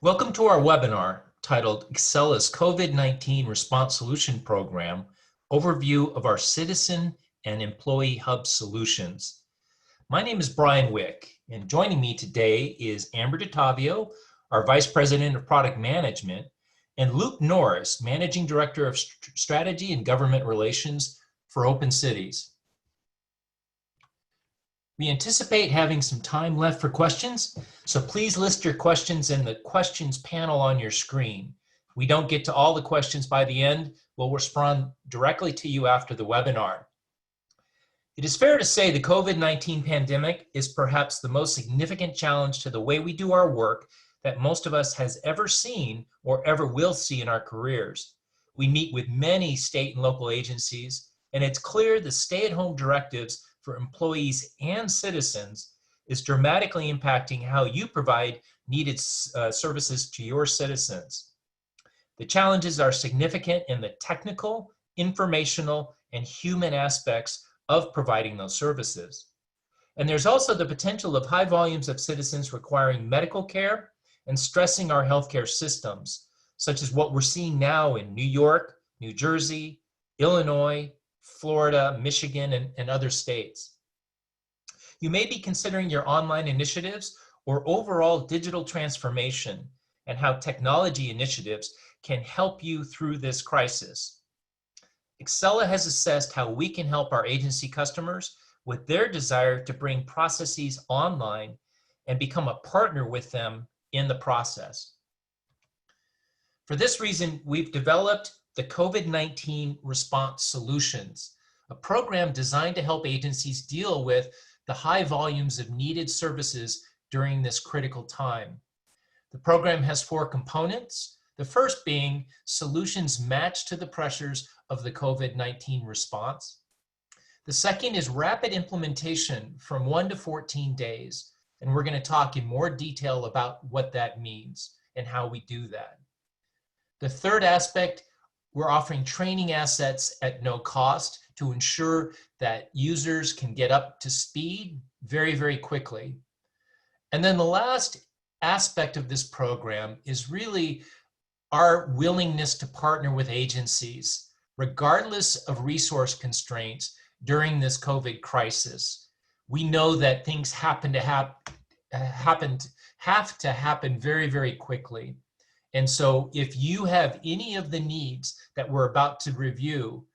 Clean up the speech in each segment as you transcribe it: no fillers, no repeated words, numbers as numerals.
Welcome to our webinar titled Accela's COVID-19 Response Solution Program, Overview of our Citizen and Employee Hub Solutions. My name is Brian Wick, and joining me today is Amber DeTavio, our Vice President of Product Management, and Luke Norris, Managing Director of Strategy and Government Relations for Open Cities. We anticipate having some time left for questions, so please list your questions in the questions panel on your screen. If we don't get to all the questions by the end, we'll respond directly to you after the webinar. It is fair to say the COVID-19 pandemic is perhaps the most significant challenge to the way we do our work that most of us has ever seen or ever will see in our careers. We meet with many state and local agencies, and it's clear the stay-at-home directives for employees and citizens is dramatically impacting how you provide needed services to your citizens. The challenges are significant in the technical, informational, and human aspects of providing those services. And there's also the potential of high volumes of citizens requiring medical care and stressing our healthcare systems, such as what we're seeing now in New York, New Jersey, Illinois, Florida, Michigan, and other states. You may be considering your online initiatives or overall digital transformation and how technology initiatives can help you through this crisis. Accela has assessed how we can help our agency customers with their desire to bring processes online and become a partner with them in the process. For this reason, we've developed the COVID-19 Response Solutions, a program designed to help agencies deal with the high volumes of needed services during this critical time. The program has 4 components, the first being solutions matched to the pressures of the COVID-19 response. The second is rapid implementation from 1 to 14 days, and we're going to talk in more detail about what that means and how we do that. The third aspect, we're offering training assets at no cost to ensure that users can get up to speed very, very quickly. And then the last aspect of this program is really our willingness to partner with agencies, regardless of resource constraints during this COVID crisis. We know that things have to happen very, very quickly. And so if you have any of the needs that we're about to review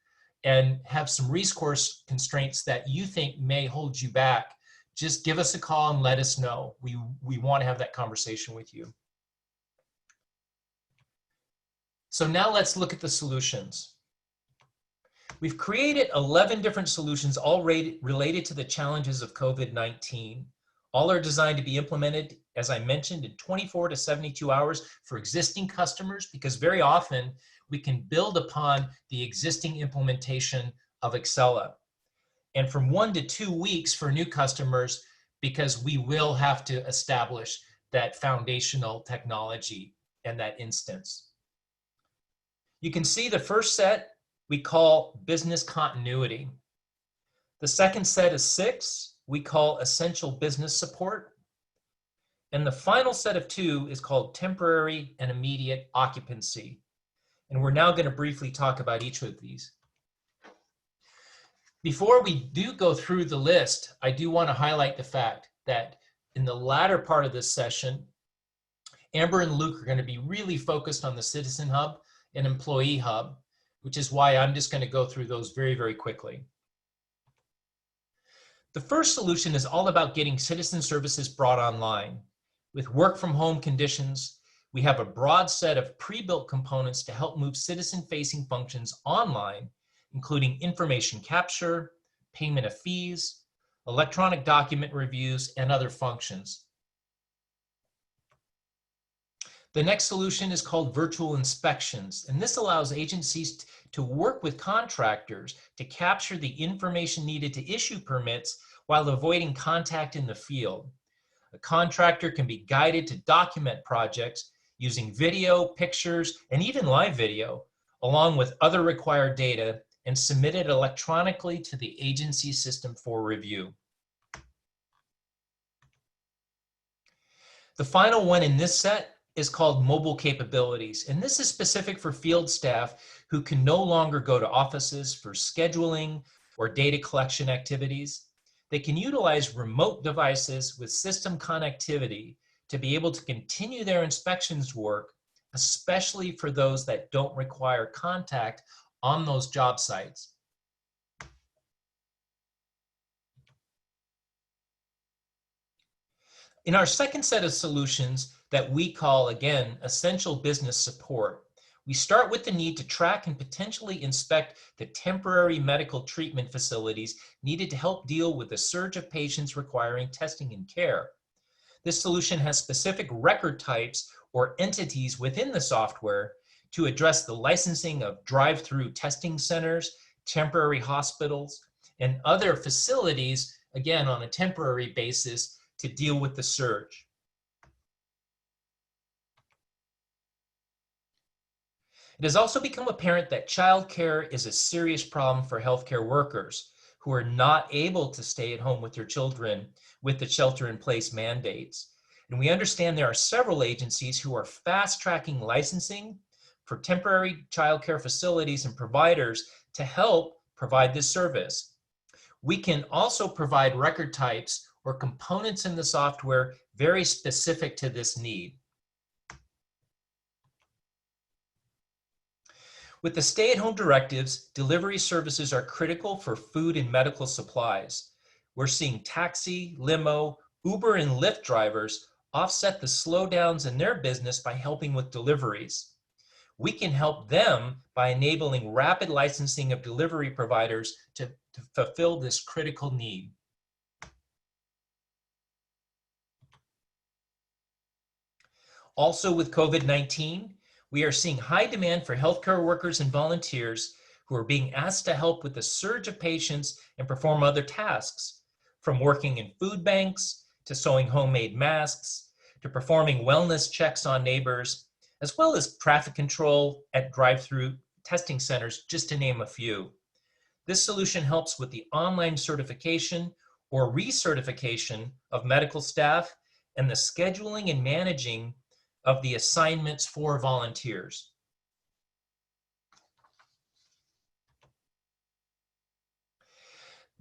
and have some resource constraints that you think may hold you back, just give us a call and let us know. We want to have that conversation with you. So now let's look at the solutions. We've created 11 different solutions all related to the challenges of COVID-19. All are designed to be implemented, as I mentioned, in 24 to 72 hours for existing customers, because very often we can build upon the existing implementation of Accela. And from 1 to 2 weeks for new customers, because we will have to establish that foundational technology and that instance. You can see the first set we call business continuity. The second set of 6 we call essential business support. And the final set of 2 is called temporary and immediate occupancy. And we're now going to briefly talk about each of these. Before we do go through the list, I do want to highlight the fact that in the latter part of this session, Amber and Luke are going to be really focused on the Citizen Hub and Employee Hub, which is why I'm just going to go through those very, very quickly. The first solution is all about getting citizen services brought online. With work from home conditions, we have a broad set of pre-built components to help move citizen-facing functions online, including information capture, payment of fees, electronic document reviews, and other functions. The next solution is called virtual inspections, and this allows agencies to work with contractors to capture the information needed to issue permits while avoiding contact in the field. A contractor can be guided to document projects using video, pictures, and even live video, along with other required data, and submit it electronically to the agency system for review. The final one in this set is called mobile capabilities, and this is specific for field staff who can no longer go to offices for scheduling or data collection activities. They can utilize remote devices with system connectivity to be able to continue their inspections work, especially for those that don't require contact on those job sites. In our second set of solutions that we call, again, essential business support, we start with the need to track and potentially inspect the temporary medical treatment facilities needed to help deal with the surge of patients requiring testing and care. This solution has specific record types or entities within the software to address the licensing of drive-through testing centers, temporary hospitals, and other facilities, again, on a temporary basis to deal with the surge. It has also become apparent that childcare is a serious problem for healthcare workers who are not able to stay at home with their children with the shelter-in-place mandates. And we understand there are several agencies who are fast-tracking licensing for temporary childcare facilities and providers to help provide this service. We can also provide record types or components in the software very specific to this need. With the stay-at-home directives, delivery services are critical for food and medical supplies. We're seeing taxi, limo, Uber, and Lyft drivers offset the slowdowns in their business by helping with deliveries. We can help them by enabling rapid licensing of delivery providers to fulfill this critical need. Also with COVID-19, we are seeing high demand for healthcare workers and volunteers who are being asked to help with the surge of patients and perform other tasks, from working in food banks, to sewing homemade masks, to performing wellness checks on neighbors, as well as traffic control at drive-through testing centers, just to name a few. This solution helps with the online certification or recertification of medical staff and the scheduling and managing of the assignments for volunteers.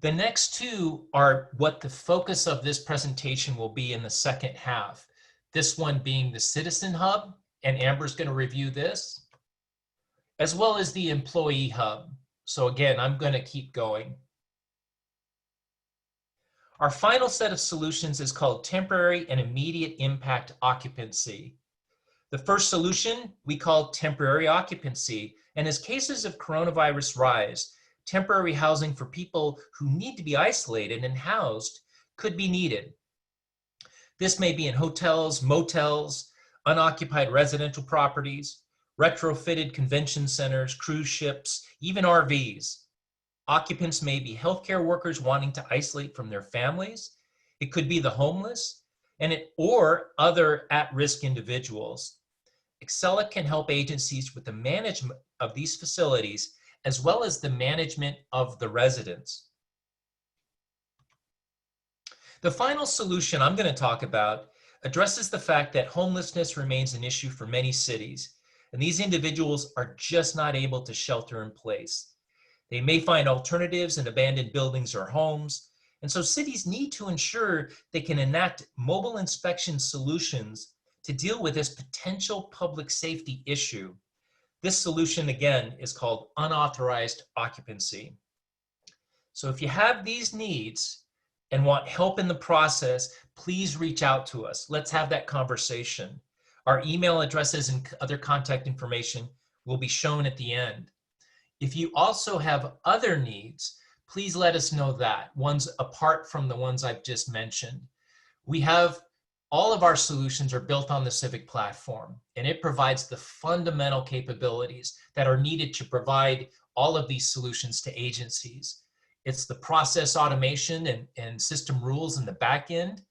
The next two are what the focus of this presentation will be in the second half. This one being the Citizen Hub, and Amber's going to review this, as well as the Employee Hub. So again, I'm going to keep going. Our final set of solutions is called Temporary and Immediate Impact Occupancy. The first solution we call temporary occupancy, and as cases of coronavirus rise, temporary housing for people who need to be isolated and housed could be needed. This may be in hotels, motels, unoccupied residential properties, retrofitted convention centers, cruise ships, even RVs. Occupants may be healthcare workers wanting to isolate from their families. It could be the homeless or other at-risk individuals. Accela can help agencies with the management of these facilities as well as the management of the residents. The final solution I'm going to talk about addresses the fact that homelessness remains an issue for many cities, and these individuals are just not able to shelter in place. They may find alternatives in abandoned buildings or homes, and so cities need to ensure they can enact mobile inspection solutions to deal with this potential public safety issue. This solution, again, is called unauthorized occupancy. So if you have these needs and want help in the process, please reach out to us. Let's have that conversation. Our email addresses and other contact information will be shown at the end. If you also have other needs, please let us know that, ones apart from the ones I've just mentioned. All of our solutions are built on the Civic platform, and it provides the fundamental capabilities that are needed to provide all of these solutions to agencies. It's the process automation and system rules in the back end.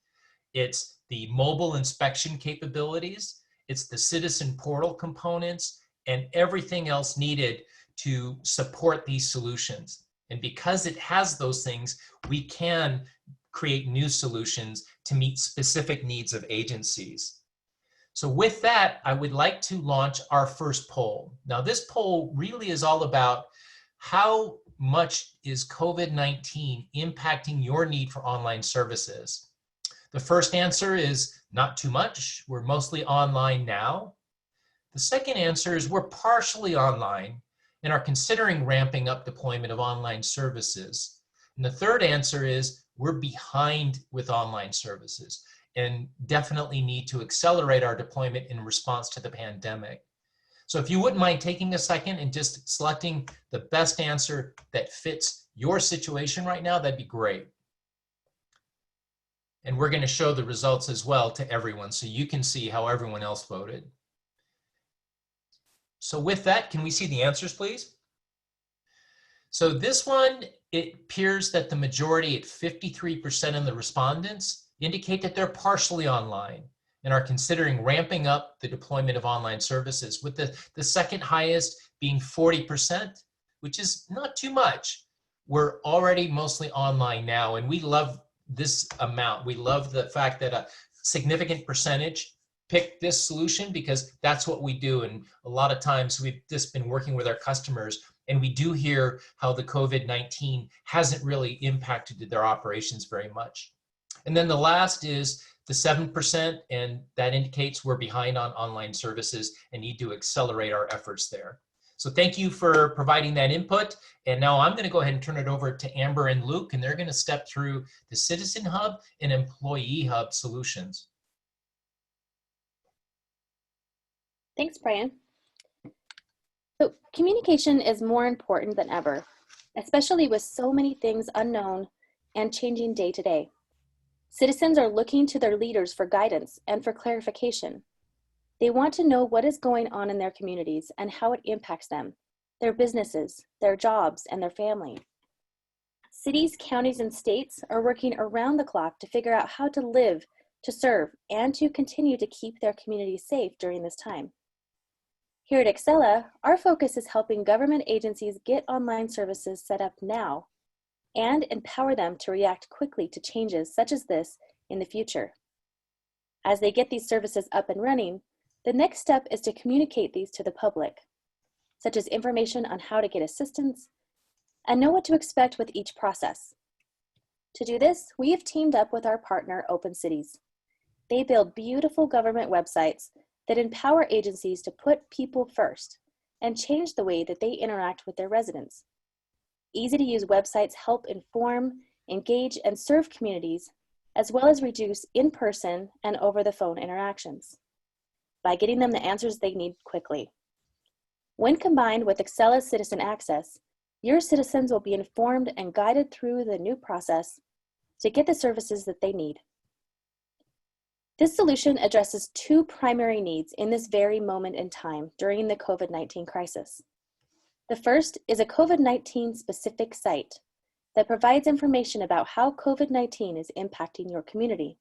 It's the mobile inspection capabilities. It's the citizen portal components and everything else needed to support these solutions. And because it has those things, we can create new solutions to meet specific needs of agencies. So with that, I would like to launch our first poll. Now, this poll really is all about how much is COVID-19 impacting your need for online services? The first answer is not too much. We're mostly online now. The second answer is we're partially online and are considering ramping up deployment of online services. And the third answer is we're behind with online services and definitely need to accelerate our deployment in response to the pandemic. So if you wouldn't mind taking a second and just selecting the best answer that fits your situation right now, that'd be great. And we're going to show the results as well to everyone so you can see how everyone else voted. So with that, can we see the answers, please? So this one, it appears that the majority at 53% of the respondents indicate that they're partially online and are considering ramping up the deployment of online services, with the second highest being 40%, which is not too much. We're already mostly online now, and we love this amount. We love the fact that a significant percentage picked this solution because that's what we do. And a lot of times we've just been working with our customers, and we do hear how the COVID-19 hasn't really impacted their operations very much. And then the last is the 7%, and that indicates we're behind on online services and need to accelerate our efforts there. So thank you for providing that input. And now I'm going to go ahead and turn it over to Amber and Luke, and they're going to step through the Citizen Hub and Employee Hub solutions. Thanks, Brian. So communication is more important than ever, especially with so many things unknown and changing day to day. Citizens are looking to their leaders for guidance and for clarification. They want to know what is going on in their communities and how it impacts them, their businesses, their jobs, and their family. Cities, counties, and states are working around the clock to figure out how to live, to serve, and to continue to keep their communities safe during this time. Here at Accela, our focus is helping government agencies get online services set up now and empower them to react quickly to changes such as this in the future. As they get these services up and running, the next step is to communicate these to the public, such as information on how to get assistance and know what to expect with each process. To do this, we have teamed up with our partner, Open Cities. They build beautiful government websites that empower agencies to put people first and change the way that they interact with their residents. Easy-to-use websites help inform, engage, and serve communities, as well as reduce in-person and over-the-phone interactions by getting them the answers they need quickly. When combined with Accela's Citizen Access, your citizens will be informed and guided through the new process to get the services that they need. This solution addresses two primary needs in this very moment in time during the COVID-19 crisis. The first is a COVID-19 specific site that provides information about how COVID-19 is impacting your community.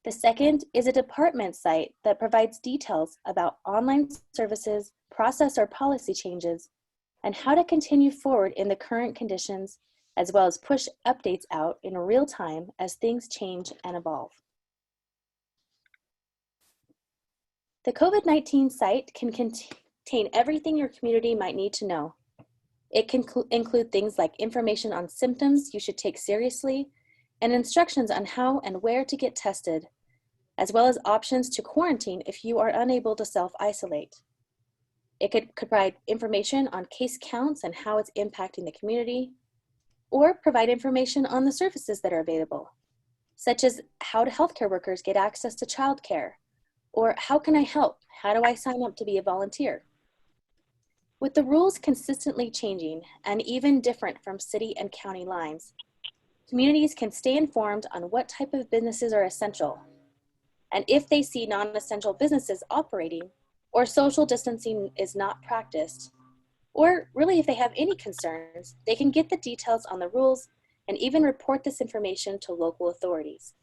The second is a department site that provides details about online services, process or policy changes, and how to continue forward in the current conditions, as well as push updates out in real time as things change and evolve. The COVID-19 site can contain everything your community might need to know. It can include things like information on symptoms you should take seriously and instructions on how and where to get tested, as well as options to quarantine if you are unable to self-isolate. It could provide information on case counts and how it's impacting the community, or provide information on the services that are available, such as how do healthcare workers get access to childcare, or how can I help? How do I sign up to be a volunteer? With the rules consistently changing and even different from city and county lines, communities can stay informed on what type of businesses are essential. And if they see non-essential businesses operating or social distancing is not practiced, or really if they have any concerns, they can get the details on the rules and even report this information to local authorities.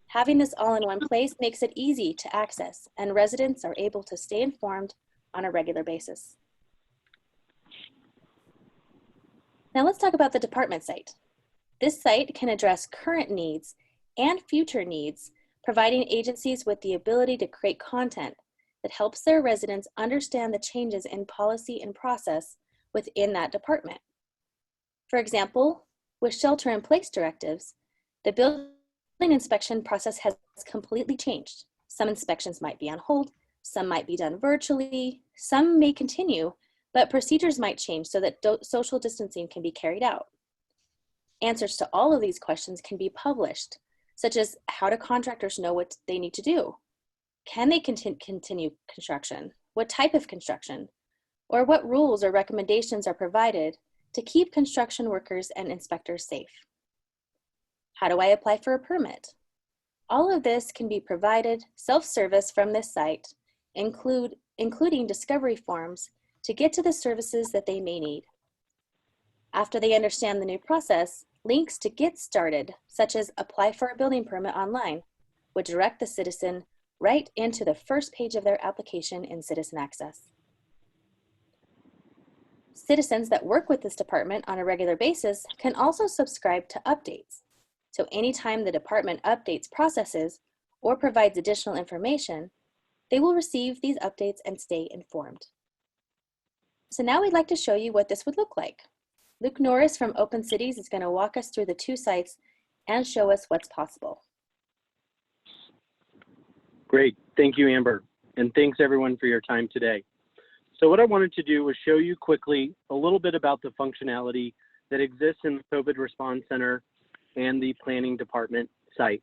Having this all in one place makes it easy to access, and residents are able to stay informed on a regular basis. Now let's talk about the department site. This site can address current needs and future needs providing agencies with the ability to create content that helps their residents understand the changes in policy and process within that department. For example, with shelter-in-place directives, the building inspection process has completely changed. Some inspections might be on hold, some might be done virtually, some may continue, but procedures might change so that social distancing can be carried out. Answers to all of these questions can be published, such as how do contractors know what they need to do? Can they continue construction? What type of construction? Or what rules or recommendations are provided to keep construction workers and inspectors safe? How do I apply for a permit? All of this can be provided self-service from this site, including discovery forms to get to the services that they may need. After they understand the new process, links to get started, such as apply for a building permit online, would direct the citizen right into the first page of their application in Citizen Access. Citizens that work with this department on a regular basis can also subscribe to updates. So anytime the department updates processes or provides additional information, they will receive these updates and stay informed. So now we'd like to show you what this would look like. Luke Norris from Open Cities is going to walk us through the two sites and show us what's possible. Great, thank you, Amber. And thanks everyone for your time today. So what I wanted to do was show you quickly a little bit about the functionality that exists in the COVID Response Center and the Planning Department site.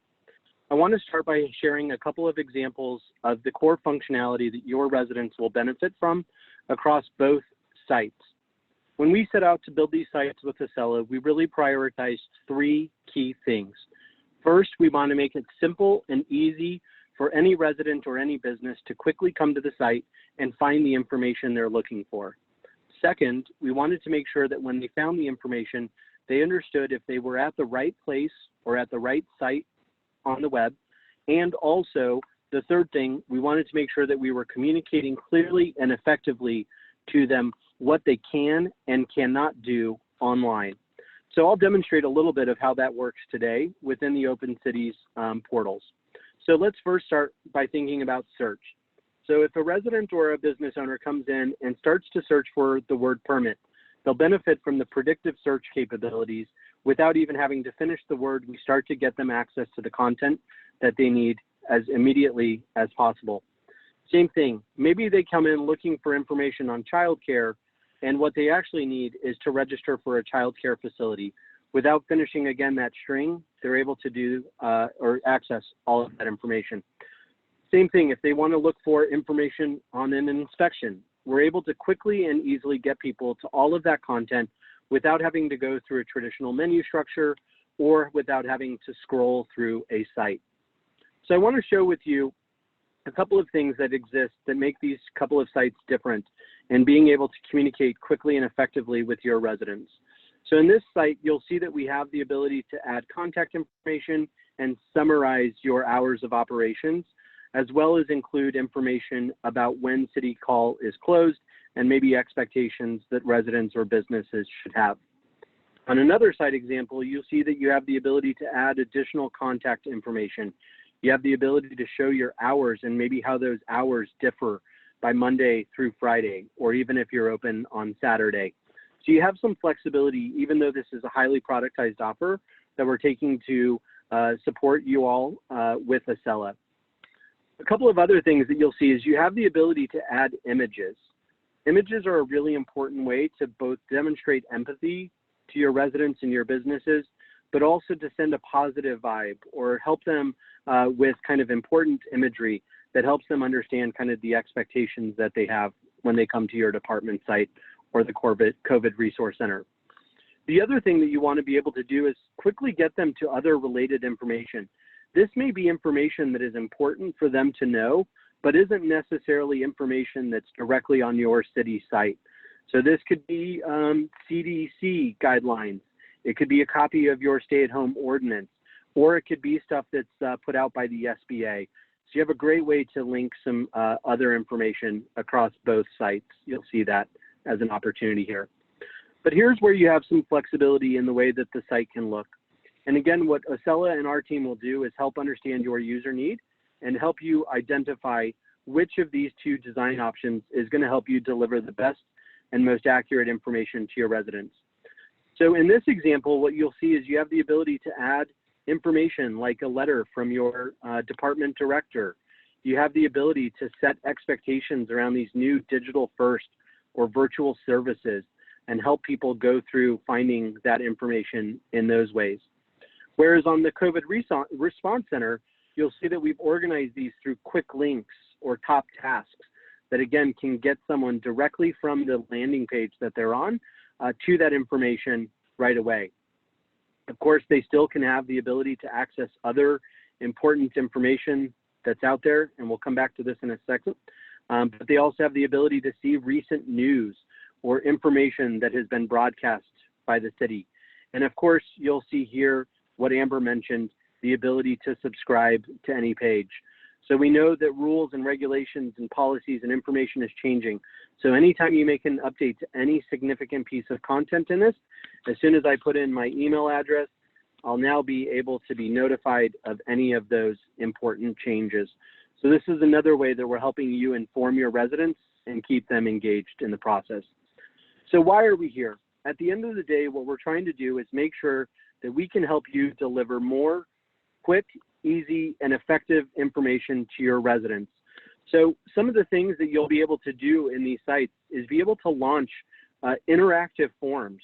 I want to start by sharing a couple of examples of the core functionality that your residents will benefit from across both sites. When we set out to build these sites with Accela, we really prioritized three key things. First, we want to make it simple and easy for any resident or any business to quickly come to the site and find the information they're looking for. Second, we wanted to make sure that when they found the information, they understood if they were at the right place or at the right site on the web. And also, the third thing, we wanted to make sure that we were communicating clearly and effectively to them what they can and cannot do online. So I'll demonstrate a little bit of how that works today within the Open Cities portals. So let's first start by thinking about search. So if a resident or a business owner comes in and starts to search for the word permit, they'll benefit from the predictive search capabilities. Without even having to finish the word, we start to get them access to the content that they need as immediately as possible. Same thing, maybe they come in looking for information on childcare, and what they actually need is to register for a childcare facility. Without finishing again that string, they're able to do or access all of that information. Same thing, if they want to look for information on an inspection, we're able to quickly and easily get people to all of that content without having to go through a traditional menu structure or without having to scroll through a site. So I want to show with you a couple of things that exist that make these couple of sites different and being able to communicate quickly and effectively with your residents. So in this site, you'll see that we have the ability to add contact information and summarize your hours of operations, as well as include information about when City Hall is closed and maybe expectations that residents or businesses should have. On another site example, you'll see that you have the ability to add additional contact information. You have the ability to show your hours and maybe how those hours differ by Monday through Friday, or even if you're open on Saturday. So you have some flexibility, even though this is a highly productized offer that we're taking to support you all with Accela. A couple of other things that you'll see is you have the ability to add images. Images are a really important way to both demonstrate empathy to your residents and your businesses, but also to send a positive vibe or help them with kind of important imagery that helps them understand kind of the expectations that they have when they come to your department site or the COVID Resource Center. The other thing that you want to be able to do is quickly get them to other related information. This may be information that is important for them to know, but isn't necessarily information that's directly on your city site. So this could be CDC guidelines. It could be a copy of your stay-at-home ordinance, or it could be stuff that's put out by the SBA. So you have a great way to link some other information across both sites. You'll see that as an opportunity here. But here's where you have some flexibility in the way that the site can look. And again, what Accela and our team will do is help understand your user need and help you identify which of these two design options is going to help you deliver the best and most accurate information to your residents. So in this example, what you'll see is you have the ability to add information like a letter from your department director. You have the ability to set expectations around these new digital first or virtual services and help people go through finding that information in those ways. Whereas on the COVID Response Center, you'll see that we've organized these through quick links or top tasks that again can get someone directly from the landing page that they're on to that information right away. Of course, they still can have the ability to access other important information that's out there, and we'll come back to this in a second. But they also have the ability to see recent news or information that has been broadcast by the city. And of course, you'll see here what Amber mentioned, the ability to subscribe to any page. So we know that rules and regulations and policies and information is changing. So anytime you make an update to any significant piece of content in this, as soon as I put in my email address, I'll now be able to be notified of any of those important changes. So this is another way that we're helping you inform your residents and keep them engaged in the process. So why are we here? At the end of the day, what we're trying to do is make sure that we can help you deliver more quick, easy, and effective information to your residents. So some of the things that you'll be able to do in these sites is be able to launch interactive forms,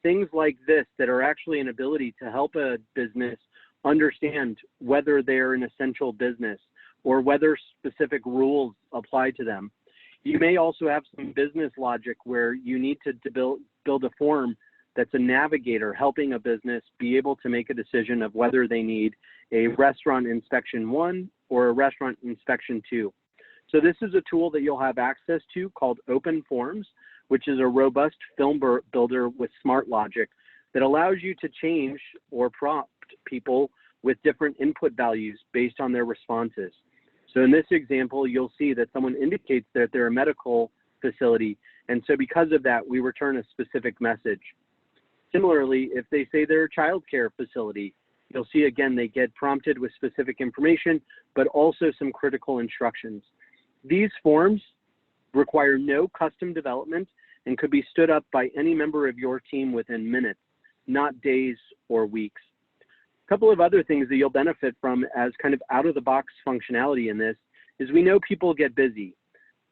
things like this that are actually an ability to help a business understand whether they're an essential business or whether specific rules apply to them. You may also have some business logic where you need to build a form that's a navigator helping a business be able to make a decision of whether they need a restaurant inspection 1 or a restaurant inspection 2. So this is a tool that you'll have access to called Open Forms, which is a robust film builder with smart logic that allows you to change or prompt people with different input values based on their responses. So in this example, you'll see that someone indicates that they're a medical facility, and so because of that, we return a specific message. Similarly, if they say they're a child care facility, you'll see again, they get prompted with specific information, but also some critical instructions. These forms require no custom development and could be stood up by any member of your team within minutes, not days or weeks. A couple of other things that you'll benefit from as kind of out-of-the-box functionality in this is we know people get busy.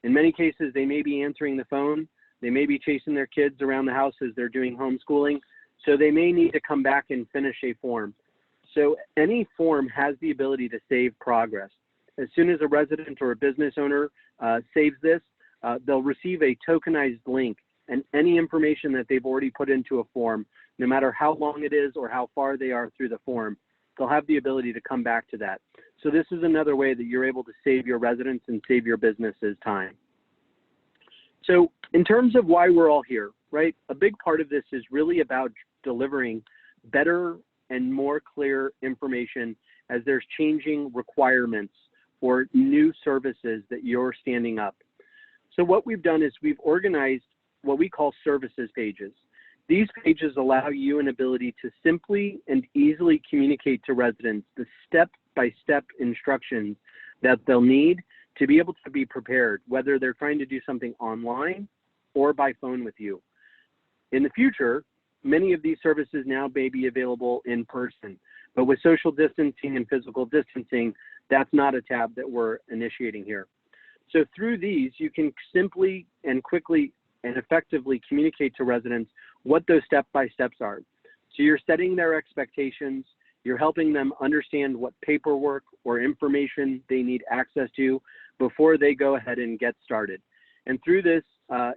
In many cases, they may be answering the phone, they may be chasing their kids around the house as they're doing homeschooling, so they may need to come back and finish a form. So any form has the ability to save progress. As soon as a resident or a business owner saves this, they'll receive a tokenized link, and any information that they've already put into a form, no matter how long it is or how far they are through the form, they'll have the ability to come back to that. So this is another way that you're able to save your residents and save your businesses time. So in terms of why we're all here, right? A big part of this is really about delivering better and more clear information as there's changing requirements or new services that you're standing up. So what we've done is we've organized what we call services pages. These pages allow you an ability to simply and easily communicate to residents the step-by-step instructions that they'll need to be able to be prepared, whether they're trying to do something online or by phone with you. In the future, many of these services now may be available in person, but with social distancing and physical distancing, that's not a tab that we're initiating here. So through these, you can simply and quickly and effectively communicate to residents what those step-by-steps are. So you're setting their expectations, you're helping them understand what paperwork or information they need access to before they go ahead and get started. And through this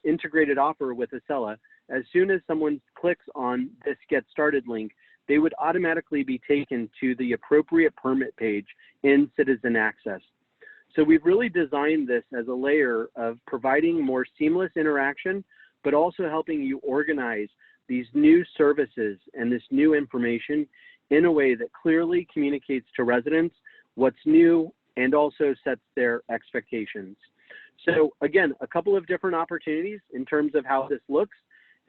integrated offer with Accela, as soon as someone clicks on this Get Started link, they would automatically be taken to the appropriate permit page in Citizen Access. So we've really designed this as a layer of providing more seamless interaction, but also helping you organize these new services and this new information in a way that clearly communicates to residents what's new and also sets their expectations. So again, a couple of different opportunities in terms of how this looks.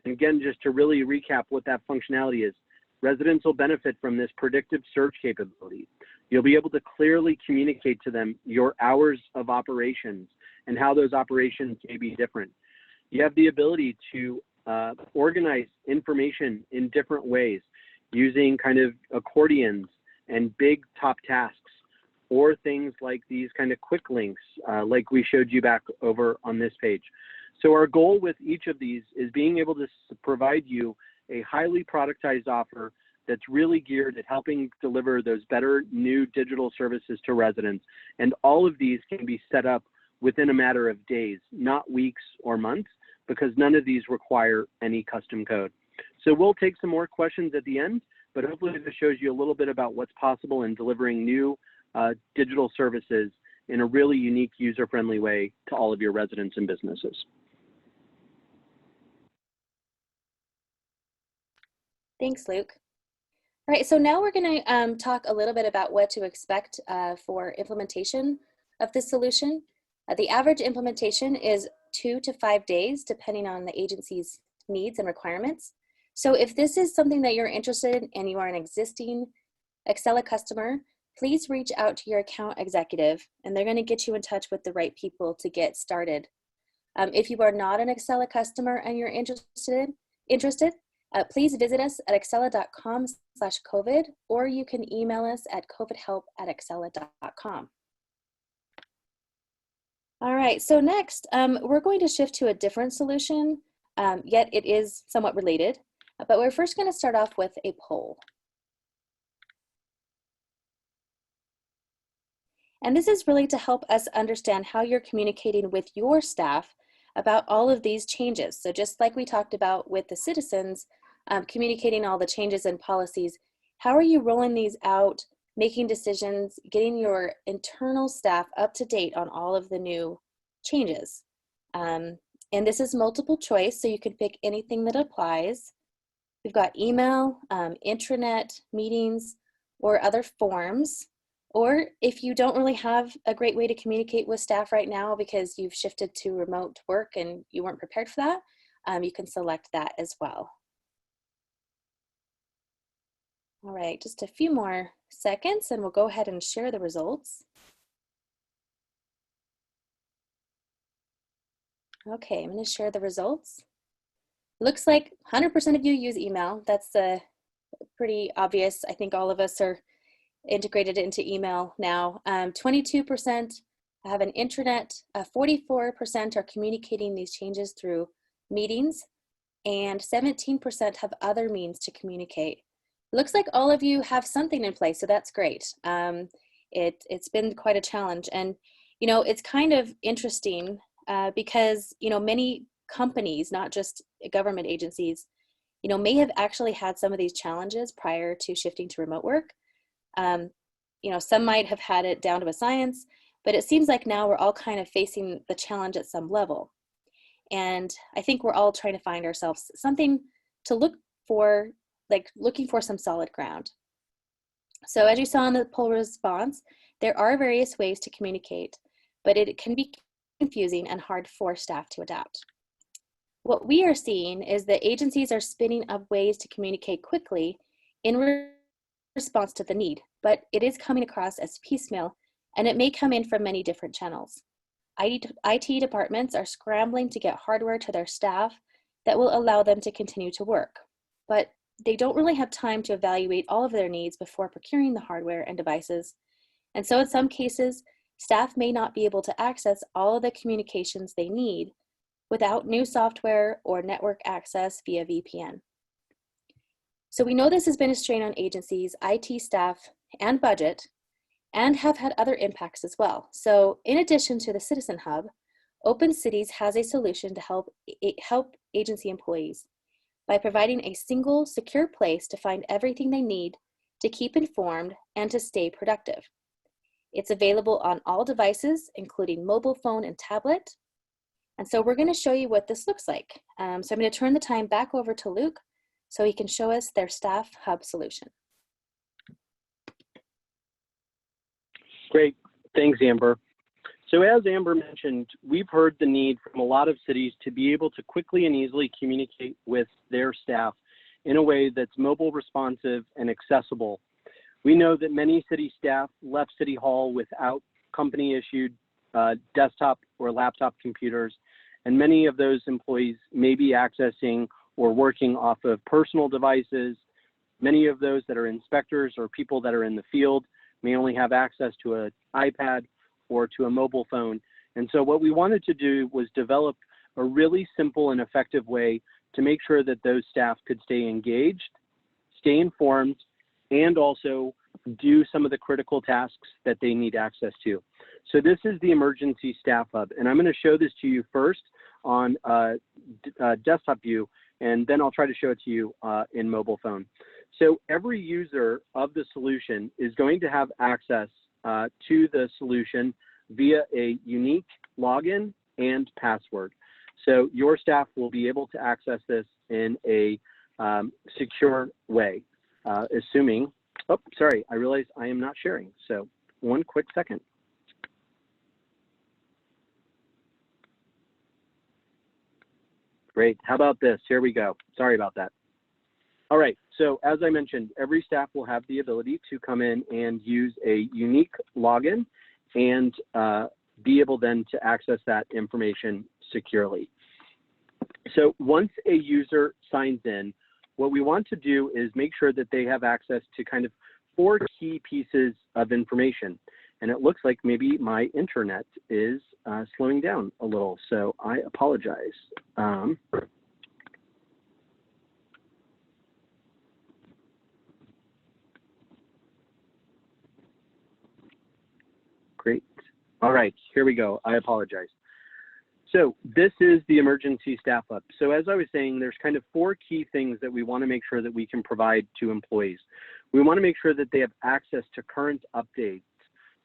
And again, just to really recap what that functionality is. Residents will benefit from this predictive search capability. You'll be able to clearly communicate to them your hours of operations and how those operations may be different. You have the ability to organize information in different ways using kind of accordions and big top tasks, or things like these kind of quick links like we showed you back over on this page. So our goal with each of these is being able to provide you a highly productized offer that's really geared at helping deliver those better new digital services to residents. And all of these can be set up within a matter of days, not weeks or months, because none of these require any custom code. So we'll take some more questions at the end, but hopefully this shows you a little bit about what's possible in delivering new digital services in a really unique, user-friendly way to all of your residents and businesses. Thanks, Luke. All right, so now we're going to talk a little bit about what to expect for implementation of this solution. The average implementation is 2 to 5 days, depending on the agency's needs and requirements. So if this is something that you're interested in and you are an existing Accela customer, please reach out to your account executive and they're going to get you in touch with the right people to get started. If you are not an Accela customer and you're interested, please visit us at accela.com/COVID, or you can email us at covidhelp@accela.com. All right, so next, we're going to shift to a different solution, yet it is somewhat related, but we're first going to start off with a poll. And this is really to help us understand how you're communicating with your staff about all of these changes. So just like we talked about with the citizens, communicating all the changes and policies, how are you rolling these out, making decisions, getting your internal staff up to date on all of the new changes? And this is multiple choice, so you can pick anything that applies. We've got email, intranet, meetings, or other forms. Or if you don't really have a great way to communicate with staff right now because you've shifted to remote work and you weren't prepared for that, you can select that as well. All right, just a few more seconds and we'll go ahead and share the results. Okay, I'm going to share the results. Looks like 100% of you use email. That's pretty obvious. I think all of us are integrated into email now. 22% have an intranet, 44% are communicating these changes through meetings, and 17% have other means to communicate. Looks like all of you have something in place, so that's great. It's been quite a challenge, and you know, it's kind of interesting because you know, many companies, not just government agencies, you know, may have actually had some of these challenges prior to shifting to remote work. You know, some might have had it down to a science, but it seems like now we're all kind of facing the challenge at some level. And I think we're all trying to find ourselves something to look for, like looking for some solid ground. So as you saw in the poll response, there are various ways to communicate, but it can be confusing and hard for staff to adapt. What we are seeing is that agencies are spinning up ways to communicate quickly in response to the need, but it is coming across as piecemeal, and it may come in from many different channels. IT departments are scrambling to get hardware to their staff that will allow them to continue to work, but they don't really have time to evaluate all of their needs before procuring the hardware and devices. And so in some cases, staff may not be able to access all of the communications they need without new software or network access via VPN. So we know this has been a strain on agencies, IT staff, and budget, and have had other impacts as well. So in addition to the Citizen Hub, Open Cities has a solution to help agency employees by providing a single, secure place to find everything they need to keep informed and to stay productive. It's available on all devices, including mobile phone and tablet. And so we're going to show you what this looks like. So I'm going to turn the time back over to Luke so he can show us their Staff Hub solution. Great, thanks Amber. So as Amber mentioned, we've heard the need from a lot of cities to be able to quickly and easily communicate with their staff in a way that's mobile responsive and accessible. We know that many city staff left City Hall without company-issued desktop or laptop computers, and many of those employees may be accessing or working off of personal devices. Many of those that are inspectors or people that are in the field may only have access to an iPad or to a mobile phone. And so what we wanted to do was develop a really simple and effective way to make sure that those staff could stay engaged, stay informed, and also do some of the critical tasks that they need access to. So this is the Emergency Staff Hub, and I'm going to show this to you first on desktop view, and then I'll try to show it to you in mobile phone. So every user of the solution is going to have access to the solution via a unique login and password. So your staff will be able to access this in a secure way, assuming, oh, sorry, I realize I am not sharing. So one quick second. Great, how about this? Here we go. Sorry about that. All right, so as I mentioned, every staff will have the ability to come in and use a unique login and be able then to access that information securely. So once a user signs in, what we want to do is make sure that they have access to kind of 4 key pieces of information. And it looks like maybe my internet is slowing down a little, so I apologize. Great. All right, here we go. I apologize. So this is the Emergency Staff Hub. So as I was saying, there's kind of 4 key things that we want to make sure that we can provide to employees. We want to make sure that they have access to current updates,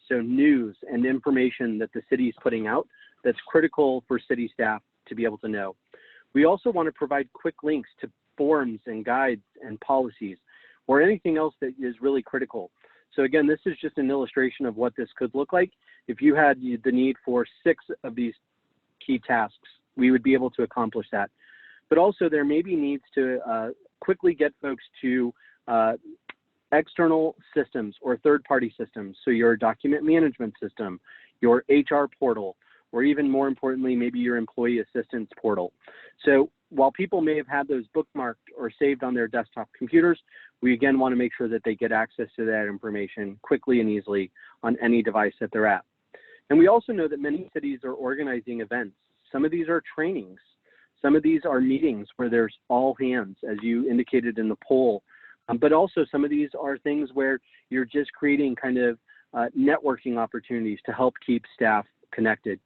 so news and information that the city is putting out that's critical for city staff to be able to know. We also want to provide quick links to forms and guides and policies or anything else that is really critical. So again, this is just an illustration of what this could look like. If you had the need for 6 of these key tasks, we would be able to accomplish that. But also there may be needs to quickly get folks to external systems or third-party systems. So your document management system, your HR portal, or even more importantly, maybe your employee assistance portal. So while people may have had those bookmarked or saved on their desktop computers, we again want to make sure that they get access to that information quickly and easily on any device that they're at. And we also know that many cities are organizing events. Some of these are trainings. Some of these are meetings where there's all hands, as you indicated in the poll. But also some of these are things where you're just creating kind of networking opportunities to help keep staff connected.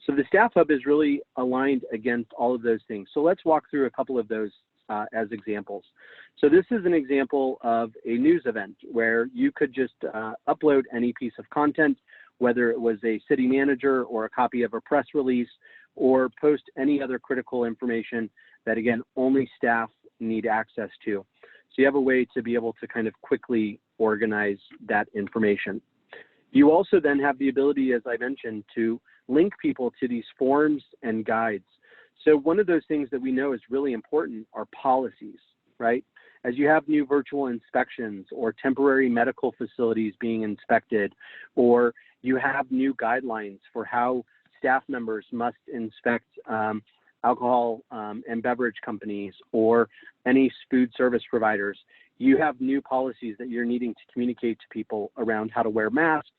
So the Staff Hub is really aligned against all of those things. So let's walk through a couple of those as examples. So this is an example of a news event where you could just upload any piece of content, whether it was a city manager or a copy of a press release, or post any other critical information that, again, only staff need access to. So you have a way to be able to kind of quickly organize that information. You also then have the ability, as I mentioned, to link people to these forms and guides. So one of those things that we know is really important are policies, right? As you have new virtual inspections or temporary medical facilities being inspected, or you have new guidelines for how staff members must inspect alcohol and beverage companies or any food service providers, you have new policies that you're needing to communicate to people around how to wear masks,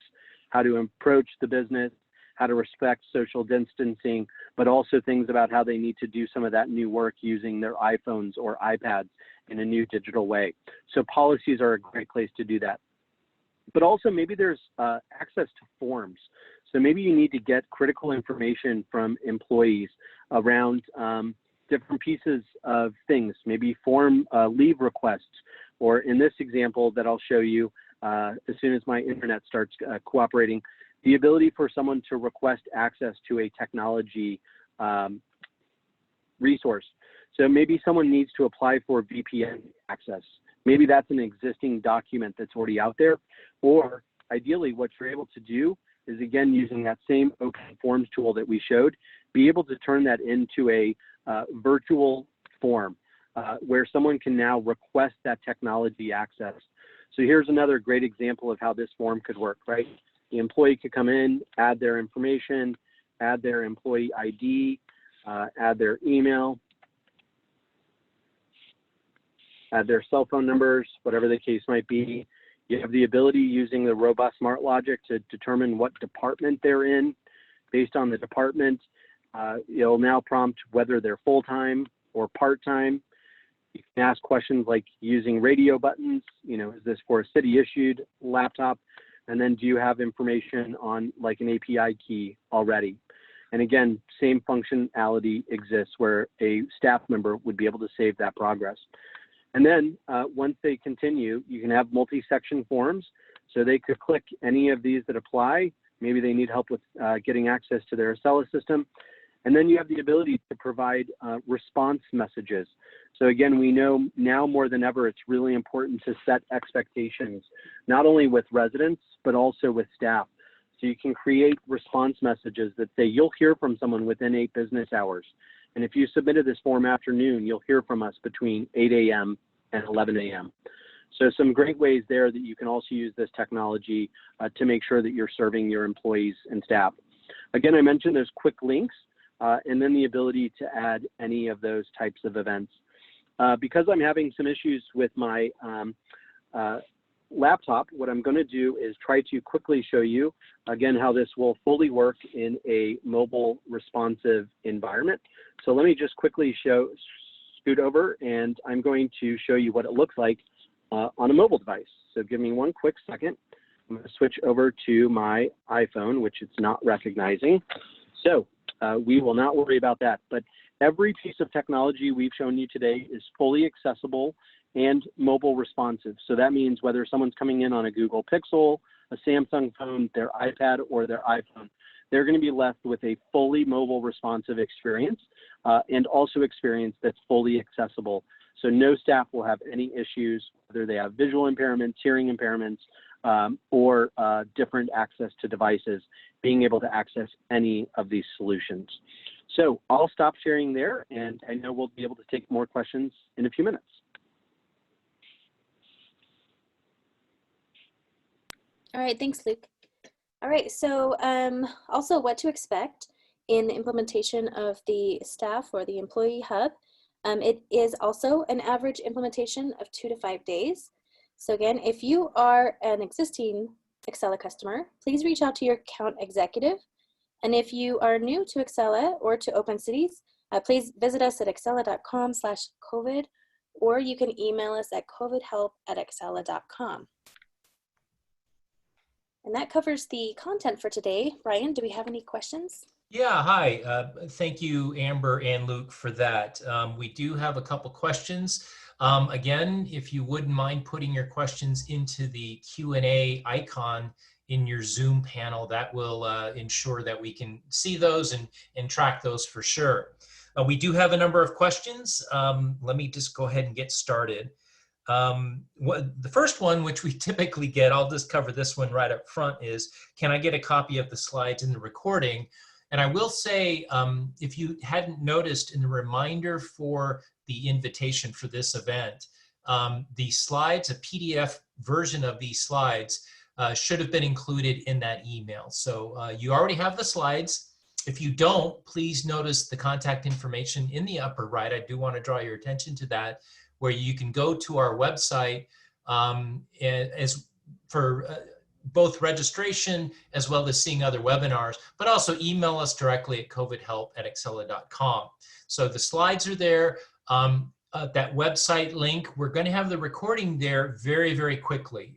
how to approach the business, how to respect social distancing, but also things about how they need to do some of that new work using their iPhones or iPads in a new digital way. So policies are a great place to do that. But also maybe there's access to forms. So maybe you need to get critical information from employees around different pieces of things, maybe form leave requests, or in this example that I'll show you as soon as my internet starts cooperating, the ability for someone to request access to a technology resource. So maybe someone needs to apply for VPN access. Maybe that's an existing document that's already out there, or ideally what you're able to do is, again, using that same open forms tool that we showed, be able to turn that into a virtual form. where someone can now request that technology access. So here's another great example of how this form could work, right? The employee could come in, add their information, add their employee ID, add their email, add their cell phone numbers, whatever the case might be. You have the ability using the robust smart logic to determine what department they're in. Based on the department, it'll now prompt whether they're full-time or part-time. You can ask questions like using radio buttons, is this for a city-issued laptop? And then do you have information on like an API key already? And again, same functionality exists where a staff member would be able to save that progress. And then once they continue, you can have multi-section forms. So they could click any of these that apply. Maybe they need help with getting access to their Accela system. And then you have the ability to provide response messages. So again, we know now more than ever, it's really important to set expectations, not only with residents, but also with staff. So you can create response messages that say, you'll hear from someone within 8 business hours. And if you submitted this form afternoon, you'll hear from us between 8 a.m. and 11 a.m. So some great ways there that you can also use this technology to make sure that you're serving your employees and staff. Again, I mentioned there's quick links and then the ability to add any of those types of events. Because I'm having some issues with my laptop, what I'm going to do is try to quickly show you, again, how this will fully work in a mobile responsive environment. So let me just quickly scoot over, and I'm going to show you what it looks like on a mobile device. So give me one quick second. I'm going to switch over to my iPhone, which it's not recognizing. So we will not worry about that. But every piece of technology we've shown you today is fully accessible and mobile responsive. So that means whether someone's coming in on a Google Pixel, a Samsung phone, their iPad, or their iPhone, they're going to be left with a fully mobile responsive experience and also experience that's fully accessible. So no staff will have any issues, whether they have visual impairments, hearing impairments, or different access to devices, being able to access any of these solutions. So I'll stop sharing there, and I know we'll be able to take more questions in a few minutes. All right, thanks, Luke. All right, so also what to expect in the implementation of the staff or the employee hub. It is also an average implementation of 2 to 5 days. So again, if you are an existing Accela customer, please reach out to your account executive. And if you are new to Accela or to Open Cities, please visit us at accela.com/COVID, or you can email us at covidhelp@accela.com. And that covers the content for today. Brian, do we have any questions? Yeah, hi. Thank you, Amber and Luke, for that. We do have a couple questions. Again, if you wouldn't mind putting your questions into the Q&A icon in your Zoom panel, that will ensure that we can see those and track those for sure. We do have a number of questions. Let me just go ahead and get started. The first one, which we typically get, I'll just cover this one right up front, is, can I get a copy of the slides in the recording? And I will say, if you hadn't noticed in the reminder for the invitation for this event, the slides, a PDF version of these slides should have been included in that email. So you already have the slides. If you don't, please notice the contact information in the upper right. I do want to draw your attention to that, where you can go to our website as for both registration as well as seeing other webinars, but also email us directly at covidhelp@accela.com. So the slides are there. That website link, we're going to have the recording there very, very quickly.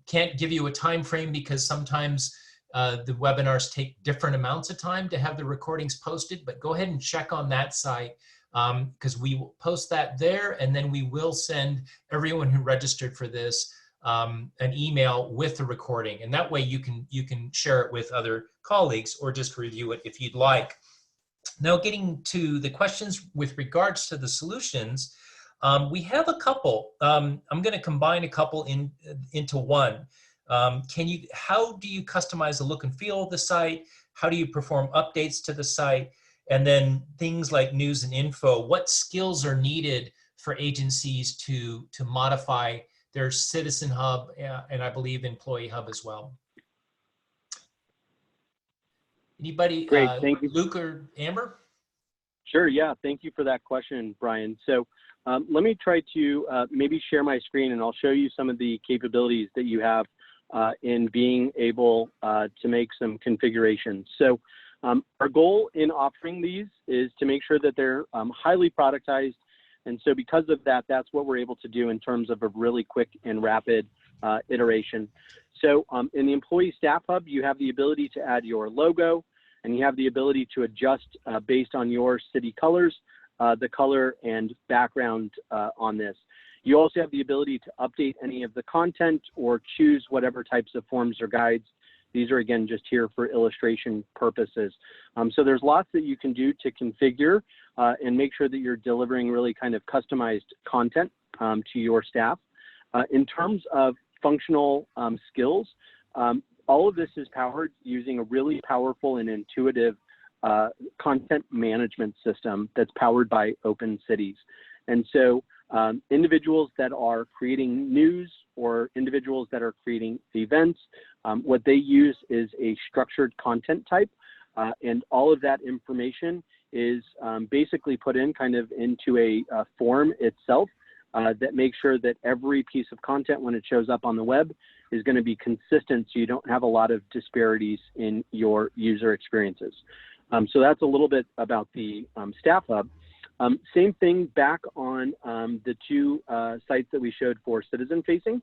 Can't give you a time frame because sometimes the webinars take different amounts of time to have the recordings posted, but go ahead and check on that site because we will post that there, and then we will send everyone who registered for this an email with the recording, and that way you can share it with other colleagues or just review it if you'd like. Now, getting to the questions with regards to the solutions, we have a couple. I'm going to combine a couple into one. How do you customize the look and feel of the site? How do you perform updates to the site? And then things like news and info, what skills are needed for agencies to modify their Citizen Hub and I believe Employee Hub as well? Anybody, Great, thank you. Luke or Amber? Sure, yeah, thank you for that question, Brian. So let me try to maybe share my screen and I'll show you some of the capabilities that you have in being able to make some configurations. So our goal in offering these is to make sure that they're highly productized. And so because of that, that's what we're able to do in terms of a really quick and rapid iteration. So in the Employee Staff Hub, you have the ability to add your logo, and you have the ability to adjust based on your city colors, the color and background on this. You also have the ability to update any of the content or choose whatever types of forms or guides. These are, again, just here for illustration purposes. So there's lots that you can do to configure and make sure that you're delivering really kind of customized content to your staff. In terms of functional skills, all of this is powered using a really powerful and intuitive content management system that's powered by Open Cities. And so individuals that are creating news or individuals that are creating events, what they use is a structured content type, and all of that information is basically put in kind of into a form itself that makes sure that every piece of content when it shows up on the web is going to be consistent so you don't have a lot of disparities in your user experiences. So that's a little bit about the Staff Hub. Same thing back on the two sites that we showed for citizen facing.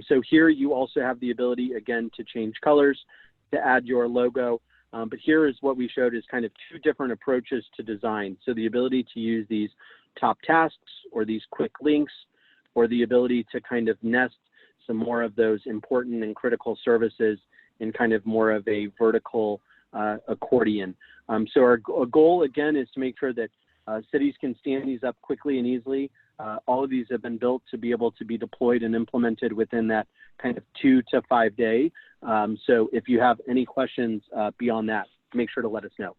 So here you also have the ability, again, to change colors, to add your logo. But here is what we showed is kind of two different approaches to design. So the ability to use these top tasks or these quick links, or the ability to kind of nest some more of those important and critical services in kind of more of a vertical accordion. So our goal, again, is to make sure that cities can stand these up quickly and easily. All of these have been built to be able to be deployed and implemented within that kind of 2 to 5 day. So if you have any questions beyond that, make sure to let us know.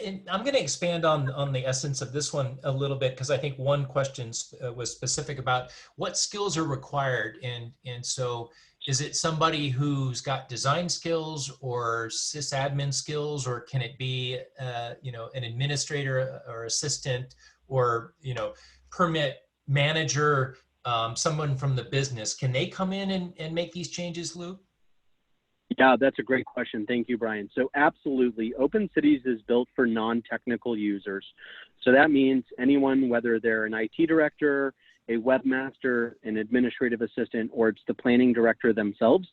And I'm going to expand on the essence of this one a little bit, because I think one question was specific about what skills are required. And so is it somebody who's got design skills or sysadmin skills, or can it be, you know, an administrator or assistant, or, you know, permit manager, someone from the business? Can they come in and make these changes, Lou? Yeah, that's a great question. Thank you, Brian. So absolutely, Open Cities is built for non-technical users. So that means anyone, whether they're an IT director, a webmaster, an administrative assistant, or it's the planning director themselves,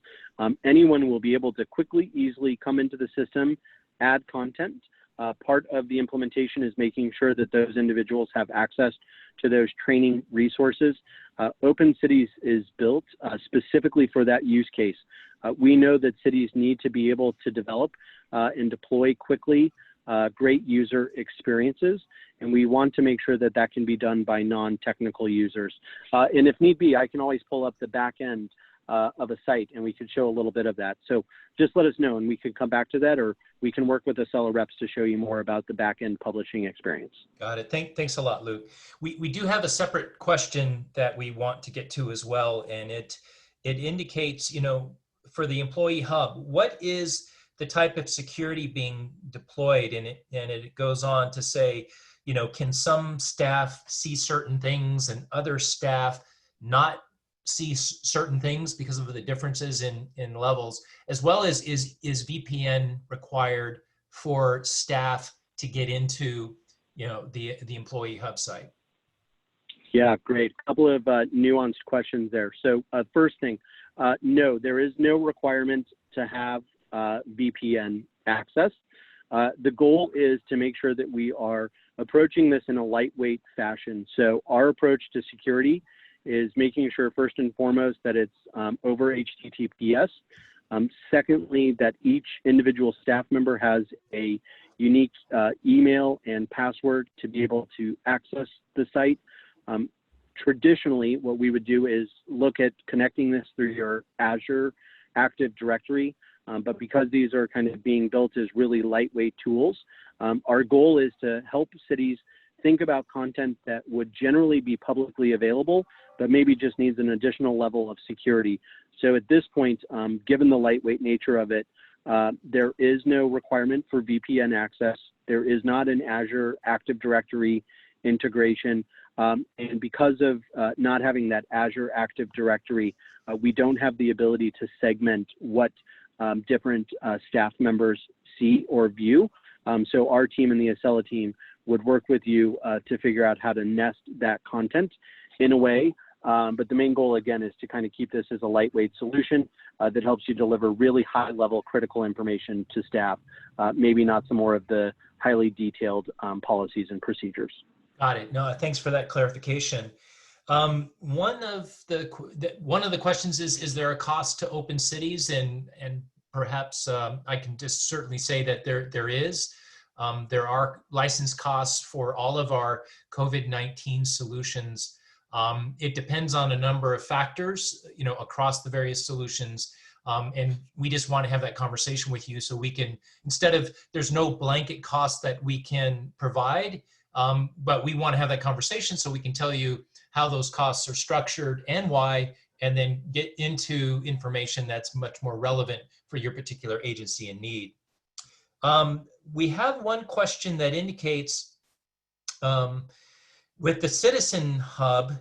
anyone will be able to quickly, easily come into the system, add content. Part of the implementation is making sure that those individuals have access to those training resources. Open Cities is built specifically for that use case. We know that cities need to be able to develop and deploy quickly great user experiences, and we want to make sure that that can be done by non-technical users. And if need be, I can always pull up the back end of a site and we could show a little bit of that. So just let us know and we can come back to that, or we can work with Accela reps to show you more about the back end publishing experience. Got it. Thanks a lot, Luke. We do have a separate question that we want to get to as well, and it indicates, you know, for the Employee Hub, what is the type of security being deployed? And it goes on to say, you know, can some staff see certain things and other staff not see certain things because of the differences in levels, as well as is VPN required for staff to get into, you know, the Employee Hub site? Yeah, great. A couple of nuanced questions there. So first thing, no, there is no requirement to have VPN access. The goal is to make sure that we are approaching this in a lightweight fashion. So our approach to security is making sure first and foremost that it's over HTTPS. Secondly, that each individual staff member has a unique email and password to be able to access the site. Traditionally, what we would do is look at connecting this through your Azure Active Directory But because these are kind of being built as really lightweight tools, our goal is to help cities think about content that would generally be publicly available, but maybe just needs an additional level of security. So at this point, given the lightweight nature of it, there is no requirement for VPN access. There is not an Azure Active Directory integration. And because of not having that Azure Active Directory, we don't have the ability to segment what different staff members see or view. So our team and the Accela team would work with you to figure out how to nest that content in a way. But the main goal, again, is to kind of keep this as a lightweight solution that helps you deliver really high-level critical information to staff, maybe not some more of the highly detailed policies and procedures. Got it. No, thanks for that clarification. One of the questions is there a cost to open cities? And perhaps I can just certainly say that there is. There are license costs for all of our COVID-19 solutions. It depends on a number of factors, across the various solutions. And we just want to have that conversation with you so we can, instead of, there's no blanket cost that we can provide, but we want to have that conversation so we can tell you how those costs are structured and why, and then get into information that's much more relevant for your particular agency and need. We have one question that indicates, with the Citizen Hub,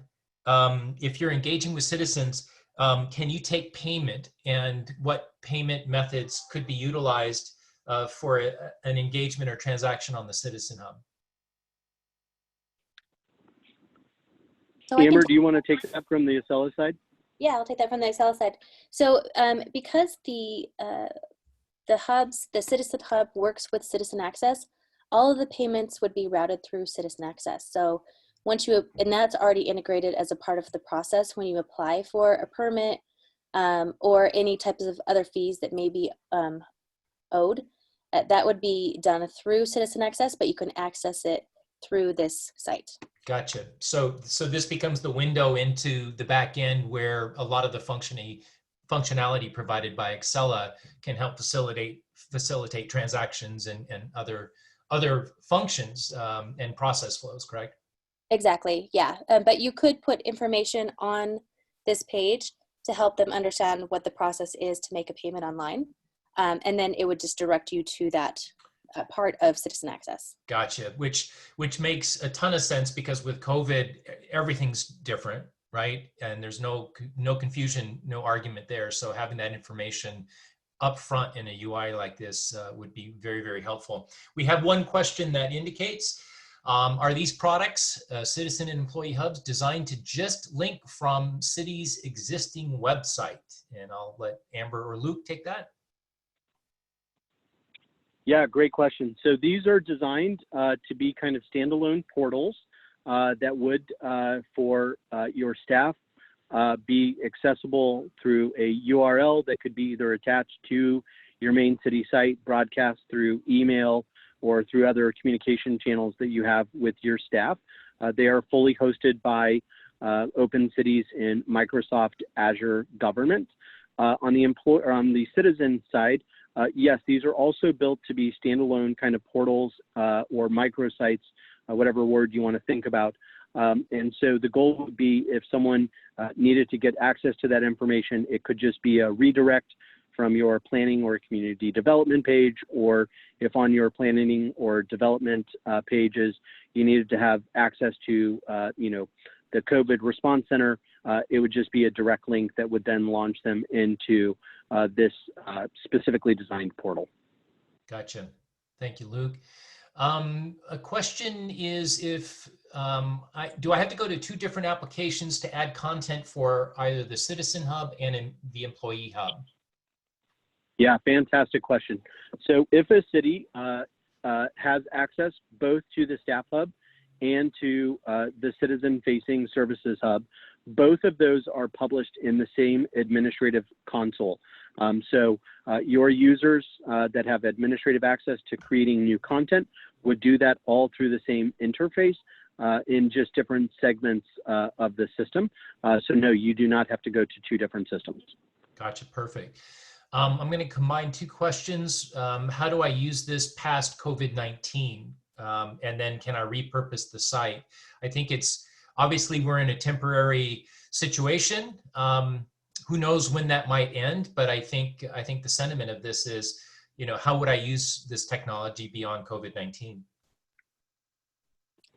if you're engaging with citizens, can you take payment, and what payment methods could be utilized for an engagement or transaction on the Citizen Hub? So Amber, do you want to take that from the Accela side? Yeah, I'll take that from the Accela side. So because the Citizen Hub works with Citizen Access, all of the payments would be routed through Citizen Access. So and that's already integrated as a part of the process when you apply for a permit or any types of other fees that may be owed. That would be done through Citizen Access, but you can access it through this site. Gotcha. So this becomes the window into the back end where a lot of the functionality provided by Accela can help facilitate transactions and other functions and process flows, correct? Exactly, yeah. But you could put information on this page to help them understand what the process is to make a payment online. And then it would just direct you to that part of Citizen Access. Gotcha, which makes a ton of sense, because with COVID, everything's different, right? And there's no confusion, no argument there. So having that information up front in a UI like this would be very, very helpful. We have one question that indicates, are these products, Citizen and Employee Hubs, designed to just link from city's existing website? And I'll let Amber or Luke take that. Yeah, great question. So these are designed to be kind of standalone portals that would, for your staff, be accessible through a URL that could be either attached to your main city site, broadcast through email, or through other communication channels that you have with your staff. They are fully hosted by Open Cities in Microsoft Azure Government. On the citizen side, yes, these are also built to be standalone kind of portals or microsites, whatever word you want to think about. And so the goal would be, if someone needed to get access to that information, it could just be a redirect from your planning or community development page, or if on your planning or development pages you needed to have access to the COVID Response Center, it would just be a direct link that would then launch them into this specifically designed portal. Gotcha. Thank you, Luke. A question is, if do I have to go to two different applications to add content for either the Citizen Hub and the Employee Hub? Yeah, fantastic question. So if a city has access both to the Staff Hub and to the Citizen-Facing Services Hub, both of those are published in the same administrative console. So your users that have administrative access to creating new content would do that all through the same interface in just different segments of the system. So no, you do not have to go to two different systems. Gotcha, perfect. I'm going to combine two questions. How do I use this past COVID-19? And then can I repurpose the site? I think it's obviously we're in a temporary situation. Who knows when that might end? But I think the sentiment of this is, how would I use this technology beyond COVID-19?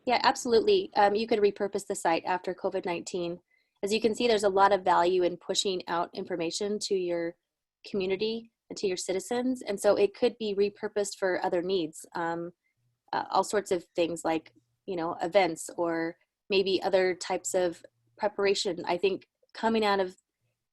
Yeah, absolutely. You could repurpose the site after COVID-19. As you can see, there's a lot of value in pushing out information to your community and to your citizens. And so it could be repurposed for other needs. All sorts of things like, events or maybe other types of preparation. I think coming out of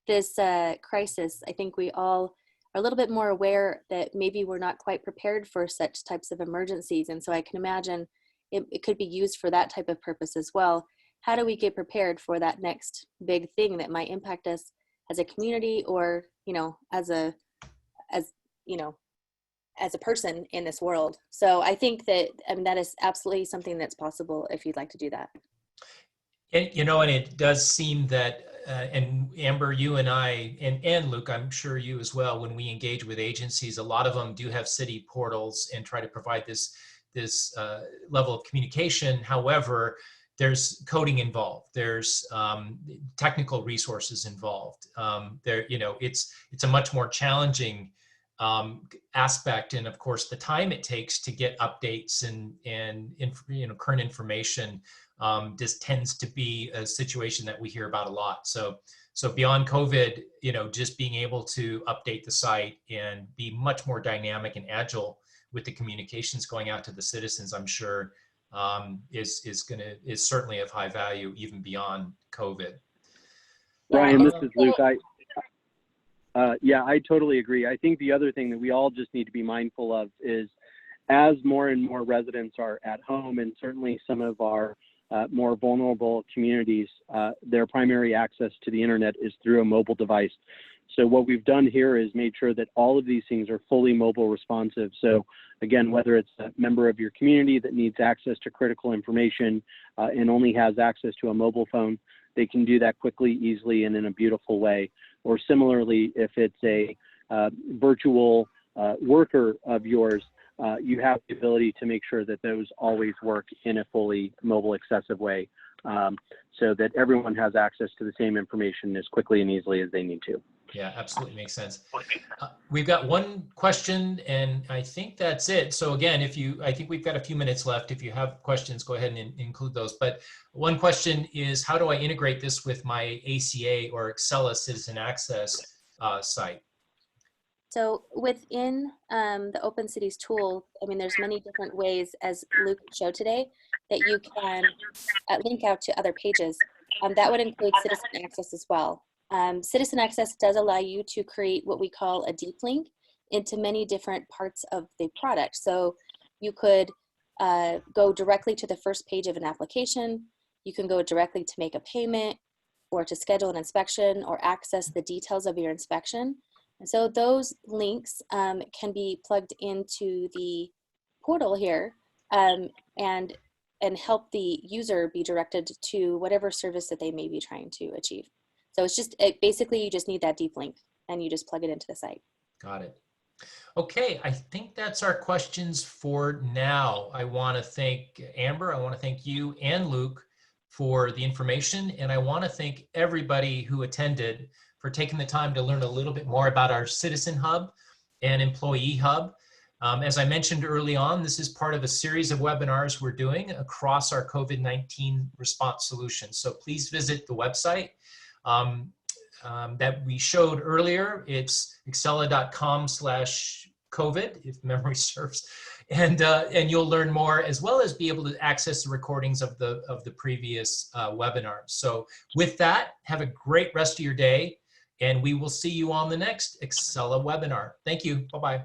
this crisis, I think we all are a little bit more aware that maybe we're not quite prepared for such types of emergencies. And so I can imagine it could be used for that type of purpose as well. How do we get prepared for that next big thing that might impact us as a community or, as a person in this world? So I think that, that is absolutely something that's possible if you'd like to do that. And, and it does seem that, and Amber, you and I, and Luke, I'm sure you as well, when we engage with agencies, a lot of them do have city portals and try to provide this level of communication. However, there's coding involved. There's technical resources involved. It's a much more challenging aspect, and of course, the time it takes to get updates and current information just tends to be a situation that we hear about a lot. So beyond COVID, just being able to update the site and be much more dynamic and agile with the communications going out to the citizens, I'm sure is certainly of high value even beyond COVID. Brian, this is Luke. I totally agree. I think the other thing that we all just need to be mindful of is as more and more residents are at home, and certainly some of our more vulnerable communities, their primary access to the internet is through a mobile device. So what we've done here is made sure that all of these things are fully mobile responsive. So again, whether it's a member of your community that needs access to critical information and only has access to a mobile phone, they can do that quickly, easily, and in a beautiful way. Or similarly, if it's a virtual worker of yours, you have the ability to make sure that those always work in a fully mobile accessible way so that everyone has access to the same information as quickly and easily as they need to. Yeah, absolutely makes sense. We've got one question, and I think that's it. So again, I think we've got a few minutes left. If you have questions, go ahead and include those. But one question is, how do I integrate this with my ACA or Accela Citizen Access site? So within the Open Cities tool, there's many different ways, as Luke showed today, that you can link out to other pages. That would include Citizen Access as well. Citizen Access does allow you to create what we call a deep link into many different parts of the product. So you could go directly to the first page of an application. You can go directly to make a payment or to schedule an inspection or access the details of your inspection. And so those links can be plugged into the portal here and help the user be directed to whatever service that they may be trying to achieve. So it's just, basically you just need that deep link and you just plug it into the site. Got it. Okay, I think that's our questions for now. I want to thank Amber, I want to thank you and Luke for the information, and I want to thank everybody who attended for taking the time to learn a little bit more about our Citizen Hub and Employee Hub. As I mentioned early on, this is part of a series of webinars we're doing across our COVID-19 response solutions. So please visit the website that we showed earlier. It's accela.com/COVID, if memory serves, and you'll learn more, as well as be able to access the recordings of the previous webinars. So with that, have a great rest of your day, and we will see you on the next Accela webinar. Thank you. Bye-bye.